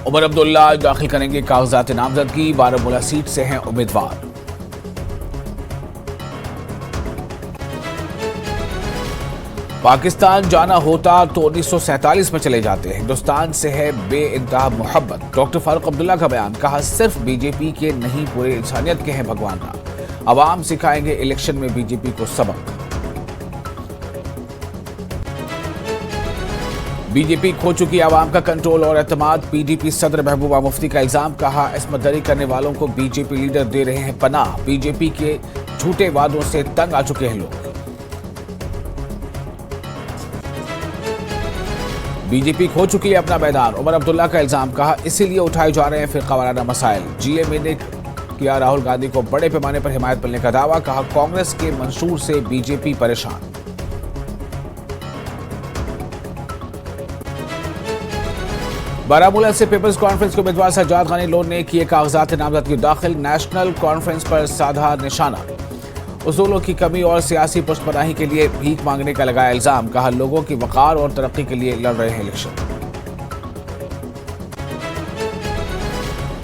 उमर अब्दुल्ला दाखिल करेंगे कागजात नामजदगी। बारामूला सीट से हैं उम्मीदवार। पाकिस्तान जाना होता तो 1947 में चले जाते। हिंदुस्तान से है बेइंतहा मोहब्बत। डॉक्टर फारूक अब्दुल्ला का बयान। कहा सिर्फ बीजेपी के नहीं पूरे इंसानियत के हैं भगवान राम। अवाम सिखाएंगे इलेक्शन में बीजेपी को सबक। बीजेपी खो चुकी आवाम का कंट्रोल और एतमाद। पीडीपी सदर महबूबा मुफ्ती का इल्जाम। कहा इस्मत दरी करने वालों को बीजेपी लीडर दे रहे हैं पनाह। बीजेपी के झूठे वादों से तंग आ चुके हैं लोग। बीजेपी खो चुकी है अपना मैदान। उमर अब्दुल्ला का इल्जाम। कहा इसीलिए उठाए जा रहे हैं फिरका वाराना मसाइल। जीएमए ने किया राहुल गांधी को बड़े पैमाने पर हिमायत मिलने का दावा। कहा कांग्रेस के मंशूर से बीजेपी परेशान। बारामूला से पीपल्स कॉन्फ्रेंस के उम्मीदवार सज्जाद गनी लोन ने किए कागजात नामजदगी दाखिल। नेशनल कॉन्फ्रेंस पर साधा निशाना। उसूलों की कमी और सियासी पुष्पनाही के लिए भीख मांगने का लगाया इल्जाम। कहा लोगों की वकार और तरक्की के लिए लड़ रहे हैं इलेक्शन।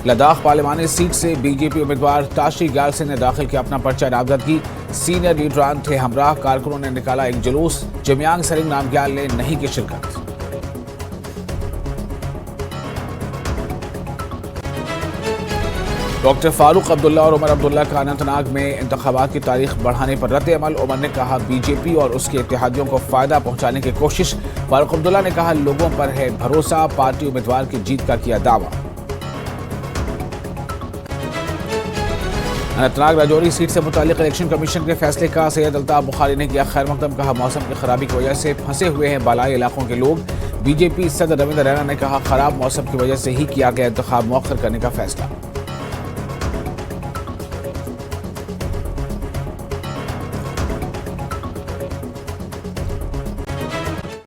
लद्दाख पार्लिमानी सीट से बीजेपी उम्मीदवार ताशी ग्यालसे ने दाखिल किया अपना पर्चा नामजदगी। सीनियर लीडरान थे हमराह। कारकुनों ने निकाला एक जुलूस। जमयांग सरिंग नामग्याल ने नहीं की शिरकत। डॉक्टर फारूक अब्दुल्ला और उमर अब्दुल्ला का अनंतनाग में इंतखाबात की तारीख बढ़ाने पर रद्द-ए-अमल। उमर ने कहा बीजेपी और उसके इत्तेहादियों को फायदा पहुंचाने की कोशिश। फारूक अब्दुल्ला ने कहा लोगों पर है भरोसा। पार्टी उम्मीदवार की जीत का किया दावा। अनंतनाग राजौरी सीट से मुतालिक इलेक्शन कमीशन के फैसले का सैयद अल्ताफ बुखारी ने किया खैर मकदम। कहा मौसम की खराबी की वजह से फंसे हुए हैं बालाई इलाकों के लोग। बीजेपी सदर रविंद्र रैना ने कहा खराब मौसम की वजह से ही किया गया इंतखाब मौखर करने का फैसला।